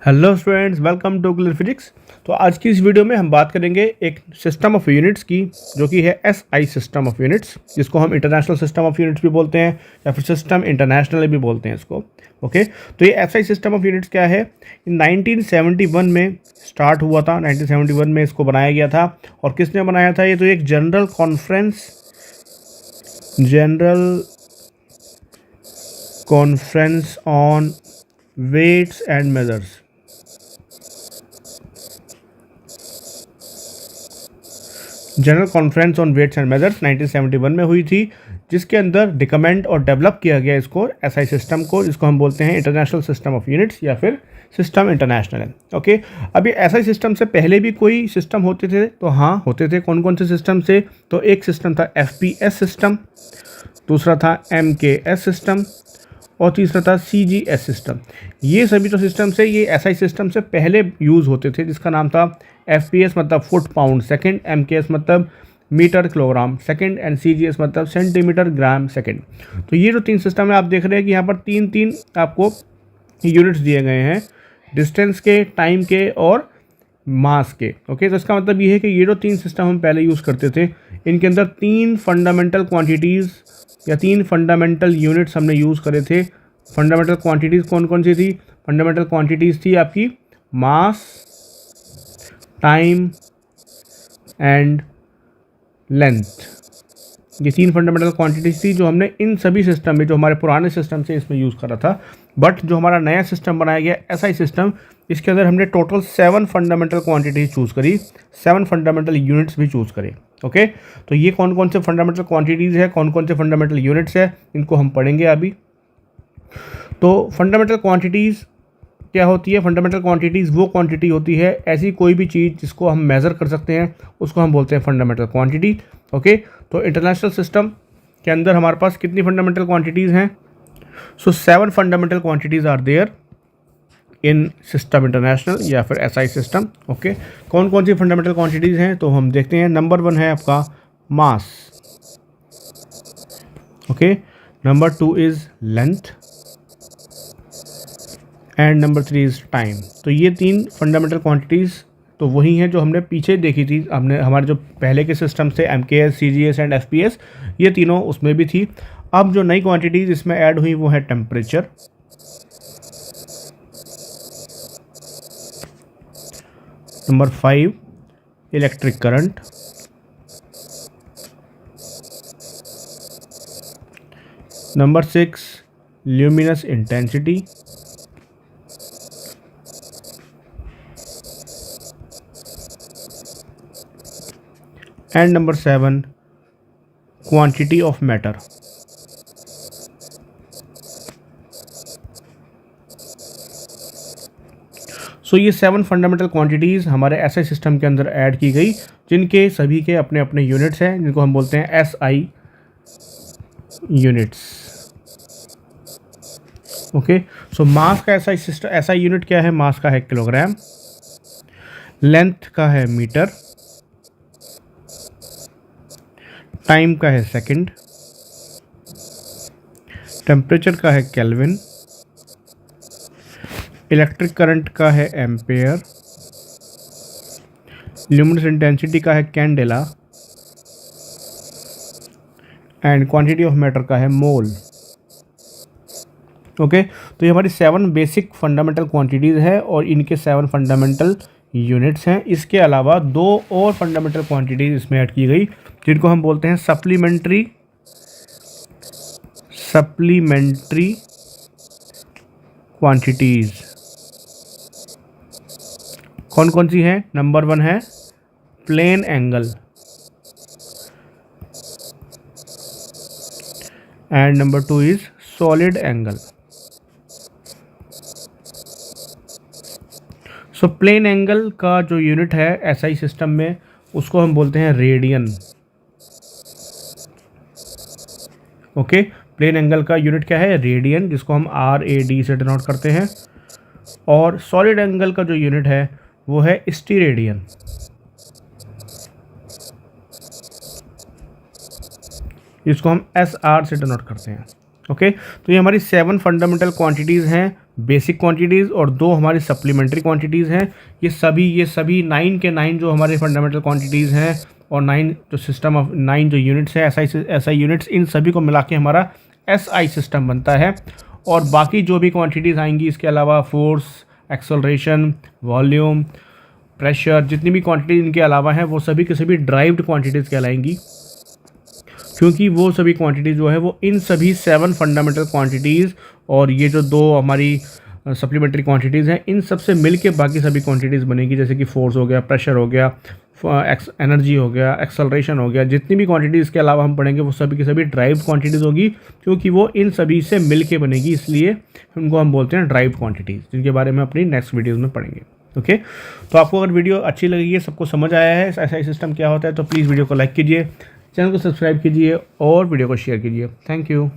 Hello students, welcome to clear physics. तो आज की इस वीडियो में हम बात करेंगे एक सिस्टम ऑफ यूनिट्स की, जो कि है एसआई सिस्टम ऑफ यूनिट्स, जिसको हम इंटरनेशनल सिस्टम ऑफ यूनिट्स भी बोलते हैं या फिर सिस्टम इंटरनेशनल भी बोलते हैं इसको। ओके, तो ये एसआई सिस्टम ऑफ यूनिट्स क्या है? 1971 में स्टार्ट हुआ था। 1971 में इसको बनाया गया था। और किसने बनाया था? ये तो एक general conference on weights and measures. General conference on weights and measures 1971 में हुई थी, जिसके अंदर रिकमेंड और डेवलप किया गया इसको एसआई सिस्टम को, जिसको हम बोलते हैं इंटरनेशनल सिस्टम ऑफ यूनिट्स या फिर सिस्टम इंटरनेशनल है। ओके, अभी एसआई सिस्टम से पहले भी कोई सिस्टम होते थे? तो हाँ, होते थे। कौन कौन से सिस्टम से? तो एक सिस्टम था एफपीएस सिस्टम, दूसरा था एमकेएस सिस्टम और तीसरा था सीजीएस सिस्टम। ये सभी जो सिस्टम से ये एसआई सिस्टम से पहले यूज़ होते थे, जिसका नाम था एफपीएस मतलब फुट पाउंड सेकंड, एमकेएस मतलब metre kilogram second and CGS मतलब सेंटीमीटर ग्राम सेकंड। तो ये जो तीन सिस्टम है, आप देख रहे हैं कि यहाँ पर तीन तीन आपको यूनिट्स दिए गए हैं, डिस्टेंस के, टाइम के और मास के। ओके, तो इसका मतलब ये है कि ये जो तीन सिस्टम हम पहले यूज़ करते थे, इनके अंदर तीन फंडामेंटल क्वांटिटीज़ या तीन फंडामेंटल यूनिट्स हमने यूज़ करे थे। फंडामेंटल क्वांटिटीज़ कौन कौन सी थी? फंडामेंटल क्वांटिटीज़ थी आपकी मास, टाइम एंड लेंथ। ये तीन फंडामेंटल क्वांटिटीज थी जो हमने इन सभी सिस्टम में, जो हमारे पुराने सिस्टम से, इसमें यूज़ करा था। बट जो हमारा नया सिस्टम बनाया गया एसआई सिस्टम, इसके अंदर हमने टोटल 7 फंडामेंटल क्वांटिटीज चूज़ करी, 7 फंडामेंटल यूनिट्स भी चूज़ करे। ओके, तो ये कौन कौन से फंडामेंटल क्वांटिटीज़ है, कौन कौन से फंडामेंटल यूनिट्स है, इनको हम पढ़ेंगे अभी। तो फंडामेंटल क्वांटिटीज़ क्या होती है? फंडामेंटल क्वांटिटीज़ वो क्वांटिटी होती है, ऐसी कोई भी चीज़ जिसको हम मेज़र कर सकते हैं, उसको हम बोलते हैं फंडामेंटल क्वांटिटी। ओके, तो इंटरनेशनल सिस्टम के अंदर हमारे पास कितनी फंडामेंटल क्वांटिटीज़ हैं? So 7 fundamental quantities are there in system international या फिर एसआई सिस्टम। ओके, कौन कौन सी फंडामेंटल क्वांटिटीज़ हैं? तो हम देखते हैं। नंबर 1 है आपका mass. Okay, number 2 is length and number 3 is time. तो ये तीन फंडामेंटल क्वांटिटीज़ तो वही हैं जो हमने पीछे देखी थी। हमने हमारे जो पहले के सिस्टम से एमकेएस, सीजीएस एंड एफपीएस, ये तीनों उसमें भी थी। अब जो नई क्वांटिटीज़ इसमें ऐड हुई वो है temperature, number 5 electric current, number 6 luminous intensity, and number 7 quantity of matter. So ये 7 फंडामेंटल क्वांटिटीज़ हमारे एसआई सिस्टम के अंदर ऐड की गई, जिनके सभी के अपने अपने यूनिट्स हैं, जिनको हम बोलते हैं एसआई यूनिट्स। ओके, सो मास का एसआई सिस्टम, एसआई यूनिट क्या है? मास का है किलोग्राम, लेंथ का है मीटर, टाइम का है सेकंड, टेम्परेचर का है केल्विन, इलेक्ट्रिक करंट का है एम्पेयर, ल्यूमिनस इंटेंसिटी का है candela and quantity of matter का है मोल। ओके, तो ये हमारी 7 बेसिक फंडामेंटल क्वांटिटीज़ है और इनके 7 फंडामेंटल यूनिट्स हैं। इसके अलावा 2 और फंडामेंटल क्वांटिटीज़ इसमें ऐड की गई, जिनको हम बोलते हैं सप्लीमेंट्री क्वांटिटीज़। कौन कौन सी हैं? नंबर 1 है plane angle and number 2 is solid angle. So plane angle का जो यूनिट है एसआई सिस्टम में, उसको हम बोलते हैं रेडियन। ओके, प्लेन एंगल का यूनिट क्या है? रेडियन, जिसको हम RAD से डिनोट करते हैं। और सॉलिड एंगल का जो यूनिट है वो है स्टीरेडियन। इसको हम SR से डिनोट करते हैं। ओके तो ये हमारी 7 फंडामेंटल क्वांटिटीज़ हैं, बेसिक क्वांटिटीज़, और 2 हमारी सप्लीमेंट्री क्वांटिटीज़ हैं। ये सभी 9 के 9 जो हमारे फंडामेंटल क्वांटिटीज़ हैं और 9 जो सिस्टम ऑफ 9 जो यूनिट्स हैं एसआई यूनिट्स, इन सभी को मिला के हमारा एसआई सिस्टम बनता है। और बाकी जो भी क्वांटिटीज़ आएंगी इसके अलावा फोर्स, एक्सेलरेशन, वॉल्यूम, प्रेशर, जितनी भी क्वांटिटी इनके अलावा हैं वो सभी के सभी ड्राइव्ड क्वांटिटीज़ कहलाएंगी, क्योंकि वो सभी क्वांटिटी जो है वो इन सभी 7 फंडामेंटल क्वांटिटीज़ और ये जो 2 हमारी सप्लीमेंट्री क्वांटिटीज़ हैं इन सब से मिल के बाकी सभी क्वांटिटीज़ बनेगी, जैसे कि फोर्स हो गया, प्रेशर हो गया, एनर्जी हो गया, एक्सेलरेशन हो गया। जितनी भी क्वांटिटी इसके अलावा हम पढ़ेंगे वो सभी की सभी ड्राइव्ड क्वांटिटीज़ होगी, क्योंकि वो इन सभी से मिल के बनेगी, इसलिए उनको हम बोलते हैं ड्राइव्ड क्वांटिटीज़, जिनके बारे में अपनी नेक्स्ट वीडियोज़ में पढ़ेंगे। ओके तो आपको अगर वीडियो अच्छी लगी है, सबको समझ आया है एसआई सिस्टम क्या होता है, तो प्लीज़ वीडियो को लाइक कीजिए, चैनल को सब्सक्राइब कीजिए और वीडियो को शेयर कीजिए। Thank you.